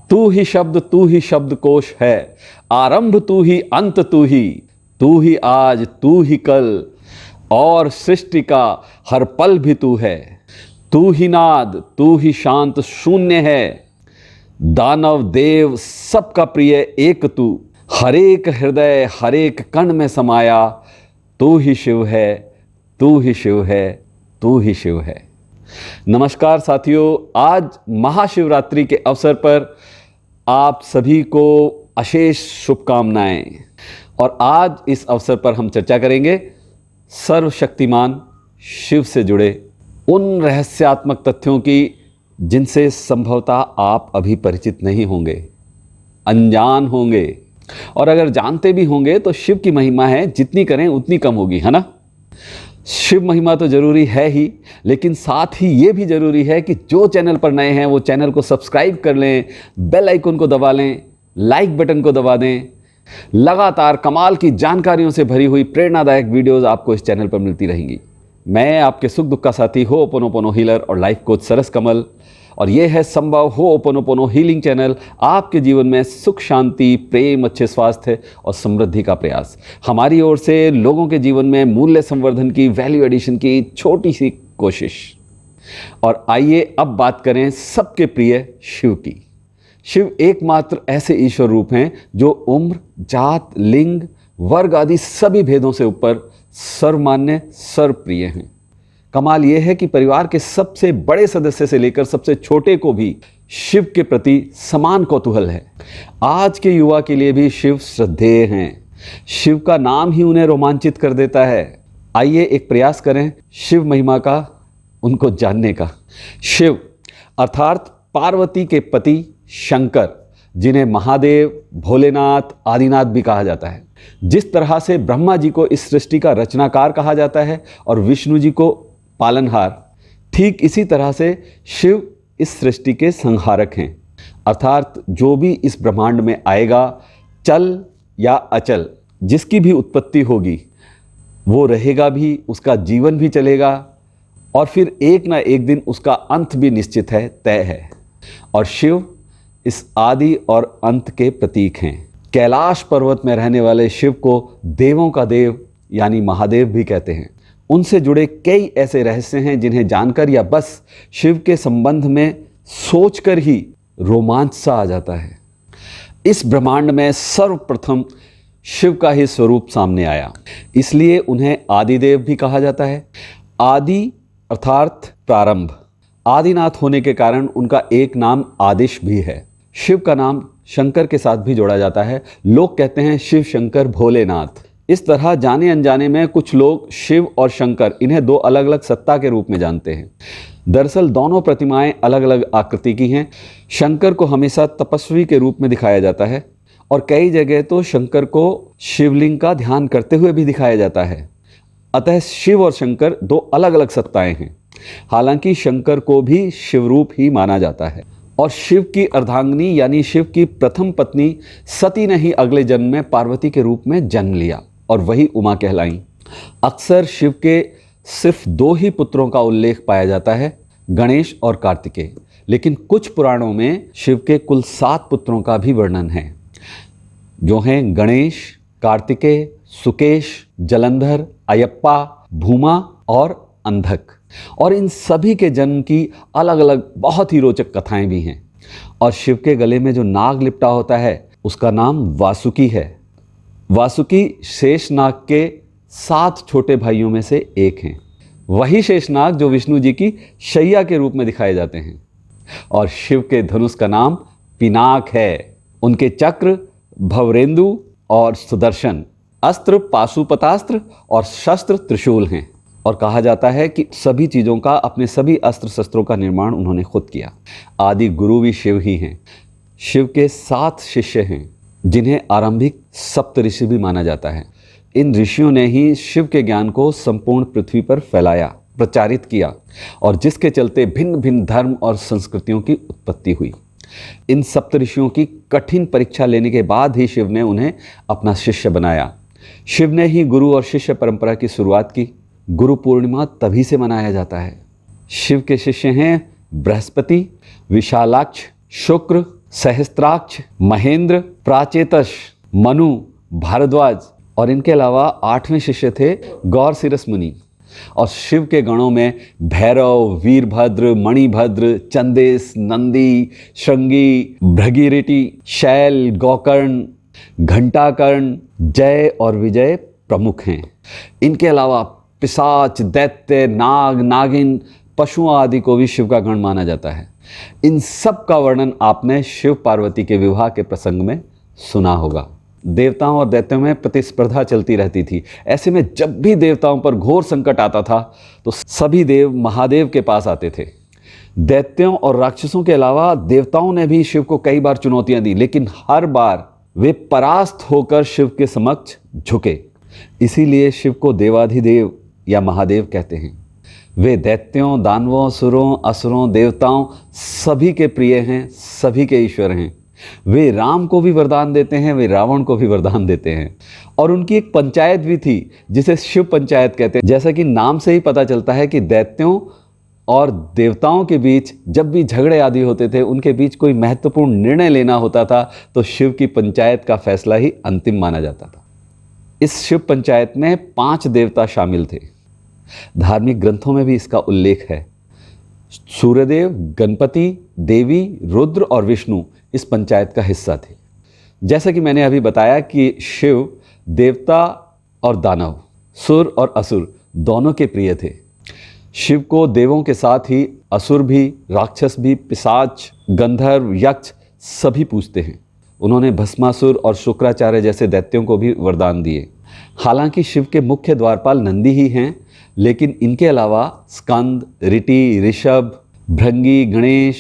तू ही शब्द कोश है, आरंभ तू ही अंत तू ही आज तू ही कल, और सृष्टि का हर पल भी तू है। तू ही नाद, तू ही शांत शून्य है, दानव देव सबका प्रिय एक तू, हरेक हृदय हरेक कण में समाया, तू ही शिव है, तू ही शिव है, तू ही शिव है। नमस्कार साथियों, आज महाशिवरात्रि के अवसर पर आप सभी को अशेष शुभकामनाएं। और आज इस अवसर पर हम चर्चा करेंगे सर्वशक्तिमान शिव से जुड़े उन रहस्यात्मक तथ्यों की जिनसे संभवतः आप अभी परिचित नहीं होंगे, अनजान होंगे, और अगर जानते भी होंगे तो शिव की महिमा है, जितनी करें उतनी कम होगी, है ना। शिव महिमा तो जरूरी है ही, लेकिन साथ ही ये भी जरूरी है कि जो चैनल पर नए हैं वो चैनल को सब्सक्राइब कर लें, बेल आइकन को दबा लें, लाइक बटन को दबा दें। लगातार कमाल की जानकारियों से भरी हुई प्रेरणादायक वीडियोस आपको इस चैनल पर मिलती रहेंगी। मैं आपके सुख दुख का साथी होओपोनोपोनो हीलर और लाइफ कोच सरस कमल, और ये है संभव होओपोनोपोनो हीलिंग चैनल, आपके जीवन में सुख शांति प्रेम अच्छे स्वास्थ्य और समृद्धि का प्रयास। हमारी ओर से लोगों के जीवन में मूल्य संवर्धन की, वैल्यू एडिशन की छोटी सी कोशिश। और आइए अब बात करें सबके प्रिय शिव की। शिव एकमात्र ऐसे ईश्वर रूप हैं जो उम्र, जात, लिंग, वर्ग आदि सभी भेदों से ऊपर सर्वमान्य, सर्वप्रिय हैं। कमाल यह है कि परिवार के सबसे बड़े सदस्य से लेकर सबसे छोटे को भी शिव के प्रति समान कौतूहल है। आज के युवा के लिए भी शिव श्रद्धेय हैं। शिव का नाम ही उन्हें रोमांचित कर देता है। आइए एक प्रयास करें शिव महिमा का, उनको जानने का। शिव अर्थात पार्वती के पति शंकर, जिन्हें महादेव, भोलेनाथ, आदिनाथ भी कहा जाता है। जिस तरह से ब्रह्मा जी को इस सृष्टि का रचनाकार कहा जाता है और विष्णु जी को पालनहार, ठीक इसी तरह से शिव इस सृष्टि के संहारक हैं। अर्थात जो भी इस ब्रह्मांड में आएगा, चल या अचल, जिसकी भी उत्पत्ति होगी वो रहेगा भी, उसका जीवन भी चलेगा, और फिर एक ना एक दिन उसका अंत भी निश्चित है, तय है। और शिव इस आदि और अंत के प्रतीक हैं। कैलाश पर्वत में रहने वाले शिव को देवों का देव यानी महादेव भी कहते हैं। उनसे जुड़े कई ऐसे रहस्य हैं जिन्हें जानकर या बस शिव के संबंध में सोचकर ही रोमांच सा आ जाता है। इस ब्रह्मांड में सर्वप्रथम शिव का ही स्वरूप सामने आया, इसलिए उन्हें आदिदेव भी कहा जाता है। आदि अर्थात प्रारंभ, आदिनाथ होने के कारण उनका एक नाम आदिश भी है। शिव का नाम शंकर के साथ भी जोड़ा जाता है। लोग कहते हैं शिव शंकर भोलेनाथ। इस तरह जाने अनजाने में कुछ लोग शिव और शंकर, इन्हें दो अलग अलग सत्ता के रूप में जानते हैं। दरअसल दोनों प्रतिमाएं अलग अलग आकृति की हैं। शंकर को हमेशा तपस्वी के रूप में दिखाया जाता है, और कई जगह तो शंकर को शिवलिंग का ध्यान करते हुए भी दिखाया जाता है। अतः शिव और शंकर दो अलग अलग सत्ताएं हैं। हालांकि शंकर को भी शिवरूप ही माना जाता है, और शिव की अर्धांगिनी यानी शिव की प्रथम पत्नी सती ने ही अगले जन्म में पार्वती के रूप में जन्म लिया और वही उमा कहलाईं। अक्सर शिव के सिर्फ दो ही पुत्रों का उल्लेख पाया जाता है, गणेश और कार्तिकेय, लेकिन कुछ पुराणों में शिव के कुल 7 पुत्रों का भी वर्णन है, जो हैं गणेश, कार्तिकेय, सुकेश, जलंधर, अयप्पा, भूमा और अंधक। और इन सभी के जन्म की अलग अलग बहुत ही रोचक कथाएं भी हैं। और शिव के गले में जो नाग लिपटा होता है उसका नाम वासुकी है। वासुकी शेषनाग के 7 छोटे भाइयों में से एक हैं। वही शेषनाग जो विष्णु जी की शैया के रूप में दिखाए जाते हैं। और शिव के धनुष का नाम पिनाक है। उनके चक्र भवरेंदु और सुदर्शन, अस्त्र पाशुपतास्त्र और शस्त्र त्रिशूल हैं। और कहा जाता है कि सभी चीज़ों का, अपने सभी अस्त्र शस्त्रों का निर्माण उन्होंने खुद किया। आदि गुरु भी शिव ही हैं। शिव के 7 शिष्य हैं, जिन्हें आरंभिक सप्त ऋषि भी माना जाता है। इन ऋषियों ने ही शिव के ज्ञान को संपूर्ण पृथ्वी पर फैलाया, प्रचारित किया, और जिसके चलते भिन्न भिन्न धर्म और संस्कृतियों की उत्पत्ति हुई। इन सप्त ऋषियों की कठिन परीक्षा लेने के बाद ही शिव ने उन्हें अपना शिष्य बनाया। शिव ने ही गुरु और शिष्य परंपरा की शुरुआत की। गुरु पूर्णिमा तभी से मनाया जाता है। शिव के शिष्य हैं बृहस्पति, विशालाक्ष, शुक्र, सहस्त्राक्ष, महेंद्र, प्राचेतस, मनु, भारद्वाज और इनके अलावा 8वें शिष्य थे गौरसिरस मुनि। और शिव के गणों में भैरव, वीरभद्र, मणिभद्र, चंदेस, नंदी, श्रृंगी, भृगिरिटी, शैल, गोकर्ण, घंटाकर्ण, जय और विजय प्रमुख हैं। इनके अलावा पिशाच, दैत्य, नाग, नागिन, पशुओं आदि को भी शिव का गण माना जाता है। इन सब का वर्णन आपने शिव पार्वती के विवाह के प्रसंग में सुना होगा। देवताओं और दैत्यों में प्रतिस्पर्धा चलती रहती थी। ऐसे में जब भी देवताओं पर घोर संकट आता था तो सभी देव महादेव के पास आते थे। दैत्यों और राक्षसों के अलावा देवताओं ने भी शिव को कई बार चुनौतियां दी, लेकिन हर बार वे परास्त होकर शिव के समक्ष झुके। इसीलिए शिव को देवाधिदेव या महादेव कहते हैं। वे दैत्यों, दानवों, सुरों, असुरों, देवताओं सभी के प्रिय हैं, सभी के ईश्वर हैं। वे राम को भी वरदान देते हैं, वे रावण को भी वरदान देते हैं। और उनकी एक पंचायत भी थी जिसे शिव पंचायत कहते हैं। जैसा कि नाम से ही पता चलता है कि दैत्यों और देवताओं के बीच जब भी झगड़े आदि होते थे, उनके बीच कोई महत्वपूर्ण निर्णय लेना होता था तो शिव की पंचायत का फैसला ही अंतिम माना जाता था। इस शिव पंचायत में 5 देवता शामिल थे। धार्मिक ग्रंथों में भी इसका उल्लेख है। सूर्यदेव, गणपति, देवी, रुद्र और विष्णु इस पंचायत का हिस्सा थे। जैसा कि मैंने अभी बताया कि शिव देवता और दानव, सुर और असुर दोनों के प्रिय थे। शिव को देवों के साथ ही असुर भी, राक्षस भी, पिशाच, गंधर्व, यक्ष सभी पूजते हैं। उन्होंने भस्मासुर और शुक्राचार्य जैसे दैत्यों को भी वरदान दिए। हालांकि शिव के मुख्य द्वारपाल नंदी ही हैं, लेकिन इनके अलावा स्कंद, ऋटि, ऋषभ, भृंगी, गणेश,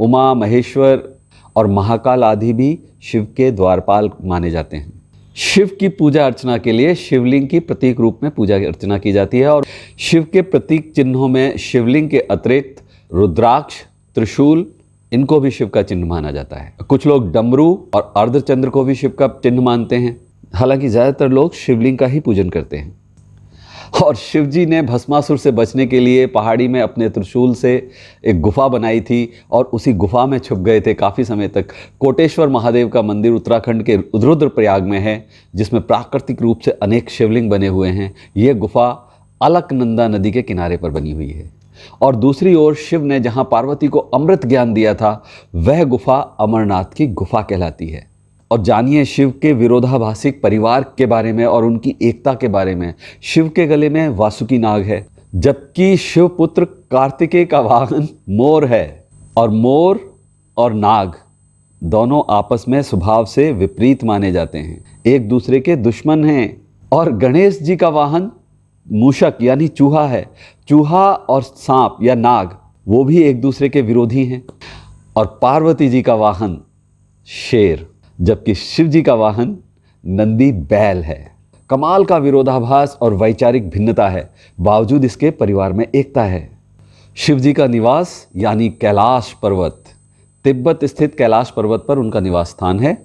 उमा, महेश्वर और महाकाल आदि भी शिव के द्वारपाल माने जाते हैं। शिव की पूजा अर्चना के लिए शिवलिंग की प्रतीक रूप में पूजा अर्चना की जाती है। और शिव के प्रतीक चिन्हों में शिवलिंग के अतिरिक्त रुद्राक्ष, त्रिशूल, इनको भी शिव का चिन्ह माना जाता है। कुछ लोग डमरू और अर्धचंद्र को भी शिव का चिन्ह मानते हैं। हालांकि ज़्यादातर लोग शिवलिंग का ही पूजन करते हैं। और शिव जी ने भस्मासुर से बचने के लिए पहाड़ी में अपने त्रिशूल से एक गुफा बनाई थी और उसी गुफा में छुप गए थे काफ़ी समय तक। कोटेश्वर महादेव का मंदिर उत्तराखंड के रुद्रप्रयाग में है, जिसमें प्राकृतिक रूप से अनेक शिवलिंग बने हुए हैं। ये गुफा अलकनंदा नदी के किनारे पर बनी हुई है। और दूसरी ओर शिव ने जहाँ पार्वती को अमृत ज्ञान दिया था, वह गुफा अमरनाथ की गुफा कहलाती है। और जानिए शिव के विरोधाभासिक परिवार के बारे में और उनकी एकता के बारे में। शिव के गले में वासुकी नाग है, जबकि शिव पुत्र कार्तिकेय का वाहन मोर है। और मोर और नाग दोनों आपस में स्वभाव से विपरीत माने जाते हैं, एक दूसरे के दुश्मन हैं। और गणेश जी का वाहन मूषक यानी चूहा है। चूहा और सांप या नाग वो भी एक दूसरे के विरोधी हैं। और पार्वती जी का वाहन शेर, जबकि शिव जी का वाहन नंदी बैल है। कमाल का विरोधाभास और वैचारिक भिन्नता है, बावजूद इसके परिवार में एकता है। शिव जी का निवास यानी कैलाश पर्वत, तिब्बत स्थित कैलाश पर्वत पर उनका निवास स्थान है।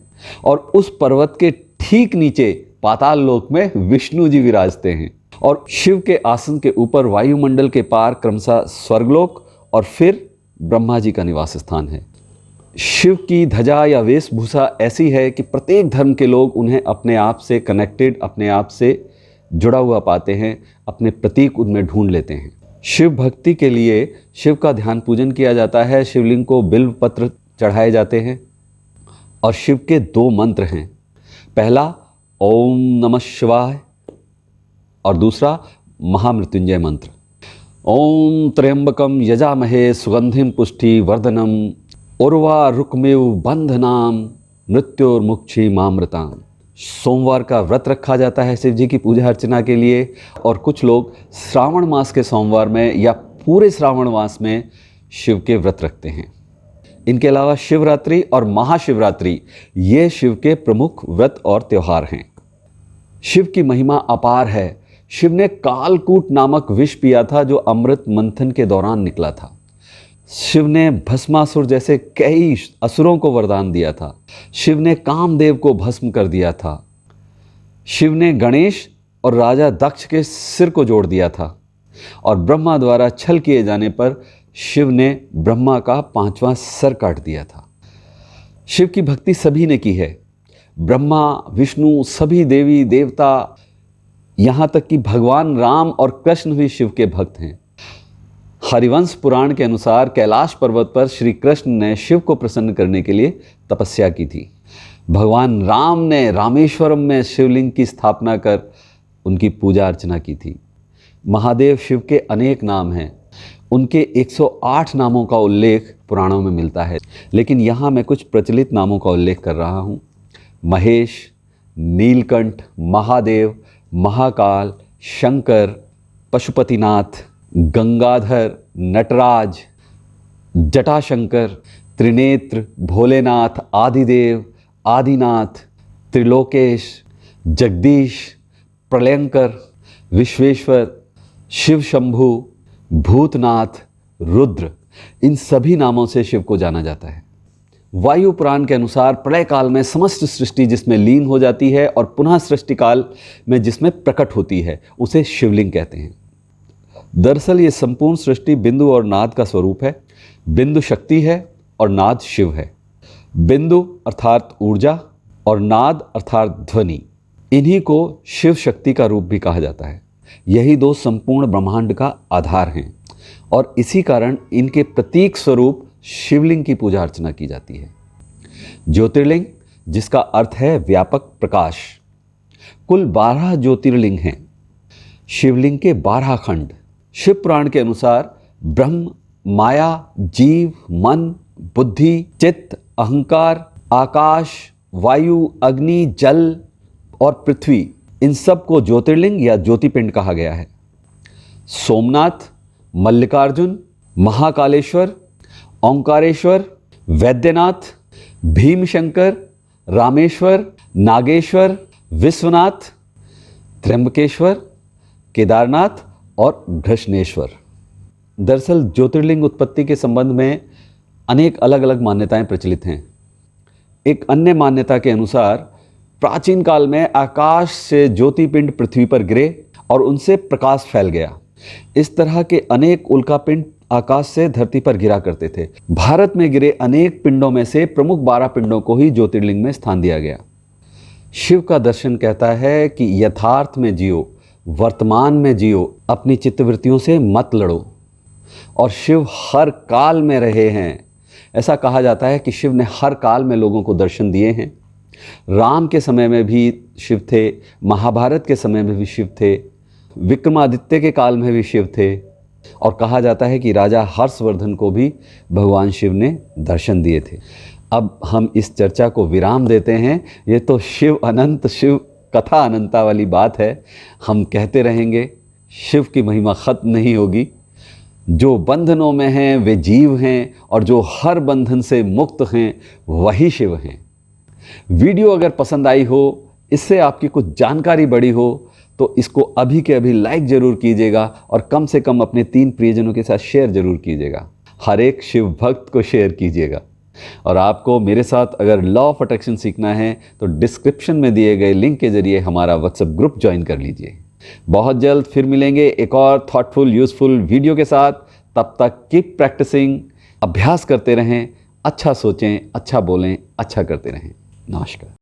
और उस पर्वत के ठीक नीचे पाताल लोक में विष्णु जी विराजते हैं। और शिव के आसन के ऊपर वायुमंडल के पार क्रमशः स्वर्गलोक और फिर ब्रह्मा जी का निवास स्थान है। शिव की ध्वजा या वेशभूषा ऐसी है कि प्रत्येक धर्म के लोग उन्हें अपने आप से कनेक्टेड, अपने आप से जुड़ा हुआ पाते हैं, अपने प्रतीक उनमें ढूंढ लेते हैं। शिव भक्ति के लिए शिव का ध्यान पूजन किया जाता है। शिवलिंग को बिल्व पत्र चढ़ाए जाते हैं। और शिव के 2 मंत्र हैं, पहला ओम नमः शिवाय और दूसरा महामृत्युंजय मंत्र। ओम त्र्यंबकम यजामहे सुगंधिम पुष्टि वर्धनम उर्वा रुक्मेव बंधनाम मृत्योर्मुक्षी मामृताम। सोमवार का व्रत रखा जाता है शिव जी की पूजा अर्चना के लिए। और कुछ लोग श्रावण मास के सोमवार में या पूरे श्रावण मास में शिव के व्रत रखते हैं। इनके अलावा शिवरात्रि और महाशिवरात्रि ये शिव के प्रमुख व्रत और त्यौहार हैं। शिव की महिमा अपार है। शिव ने कालकूट नामक विष पिया था जो अमृत मंथन के दौरान निकला था। शिव ने भस्मासुर जैसे कई असुरों को वरदान दिया था। शिव ने कामदेव को भस्म कर दिया था। शिव ने गणेश और राजा दक्ष के सिर को जोड़ दिया था। और ब्रह्मा द्वारा छल किए जाने पर शिव ने ब्रह्मा का 5वां सर काट दिया था। शिव की भक्ति सभी ने की है। ब्रह्मा, विष्णु, सभी देवी देवता, यहाँ तक कि भगवान राम और कृष्ण भी शिव के भक्त हैं। हरिवंश पुराण के अनुसार कैलाश पर्वत पर श्री कृष्ण ने शिव को प्रसन्न करने के लिए तपस्या की थी। भगवान राम ने रामेश्वरम में शिवलिंग की स्थापना कर उनकी पूजा अर्चना की थी। महादेव शिव के अनेक नाम हैं। उनके 108 नामों का उल्लेख पुराणों में मिलता है, लेकिन यहाँ मैं कुछ प्रचलित नामों का उल्लेख कर रहा हूँ। महेश, नीलकंठ, महादेव, महाकाल, शंकर, पशुपतिनाथ, गंगाधर, नटराज, जटाशंकर, त्रिनेत्र, भोलेनाथ, आदिदेव, आदिनाथ, त्रिलोकेश, जगदीश, प्रलयंकर, विश्वेश्वर, शिव शंभु, भूतनाथ, रुद्र, इन सभी नामों से शिव को जाना जाता है। वायु पुराण के अनुसार प्रलय काल में समस्त सृष्टि जिसमें लीन हो जाती है और पुनः सृष्टि काल में जिसमें प्रकट होती है, उसे शिवलिंग कहते हैं। दरअसल ये संपूर्ण सृष्टि बिंदु और नाद का स्वरूप है। बिंदु शक्ति है और नाद शिव है। बिंदु अर्थात ऊर्जा और नाद अर्थात ध्वनि, इन्हीं को शिव शक्ति का रूप भी कहा जाता है। यही दो संपूर्ण ब्रह्मांड का आधार हैं और इसी कारण इनके प्रतीक स्वरूप शिवलिंग की पूजा अर्चना की जाती है। ज्योतिर्लिंग, जिसका अर्थ है व्यापक प्रकाश। कुल 12 ज्योतिर्लिंग हैं। शिवलिंग के 12 खंड। शिव पुराण के अनुसार ब्रह्म, माया, जीव, मन, बुद्धि, चित्त, अहंकार, आकाश, वायु, अग्नि, जल और पृथ्वी, इन सब को ज्योतिर्लिंग या ज्योतिपिंड कहा गया है। सोमनाथ, मल्लिकार्जुन, महाकालेश्वर, ओंकारेश्वर, वैद्यनाथ, भीमशंकर, रामेश्वर, नागेश्वर, विश्वनाथ, त्र्यंबकेश्वर, केदारनाथ और घृष्णेश्वर। दरअसल ज्योतिर्लिंग उत्पत्ति के संबंध में अनेक अलग अलग मान्यताएं प्रचलित हैं। एक अन्य मान्यता के अनुसार प्राचीन काल में आकाश से ज्योतिपिंड पृथ्वी पर गिरे और उनसे प्रकाश फैल गया। इस तरह के अनेक उल्कापिंड आकाश से धरती पर गिरा करते थे। भारत में गिरे अनेक पिंडों में से प्रमुख 12 पिंडों को ही ज्योतिर्लिंग में स्थान दिया गया। शिव का दर्शन कहता है कि यथार्थ में जियो, वर्तमान में जियो, अपनी चित्तवृत्तियों से मत लड़ो। और शिव हर काल में रहे हैं। ऐसा कहा जाता है कि शिव ने हर काल में लोगों को दर्शन दिए हैं। राम के समय में भी शिव थे, महाभारत के समय में भी शिव थे, विक्रमादित्य के काल में भी शिव थे और कहा जाता है कि राजा हर्षवर्धन को भी भगवान शिव ने दर्शन दिए थे। अब हम इस चर्चा को विराम देते हैं। ये तो शिव अनंत, शिव कथा अनंता वाली बात है। हम कहते रहेंगे, शिव की महिमा ख़त्म नहीं होगी। जो बंधनों में हैं वे जीव हैं और जो हर बंधन से मुक्त हैं वही शिव हैं। वीडियो अगर पसंद आई हो, इससे आपकी कुछ जानकारी बढ़ी हो, तो इसको अभी के अभी लाइक ज़रूर कीजिएगा और कम से कम अपने 3 प्रियजनों के साथ शेयर ज़रूर कीजिएगा। हर एक शिव भक्त को शेयर कीजिएगा। और आपको मेरे साथ अगर लॉ ऑफ अट्रैक्शन सीखना है तो डिस्क्रिप्शन में दिए गए लिंक के ज़रिए हमारा व्हाट्सएप ग्रुप ज्वाइन कर लीजिए। बहुत जल्द फिर मिलेंगे एक और थॉटफुल यूज़फुल वीडियो के साथ। तब तक कीप प्रैक्टिसिंग, अभ्यास करते रहें, अच्छा सोचें, अच्छा बोलें, अच्छा करते रहें। नमस्कार।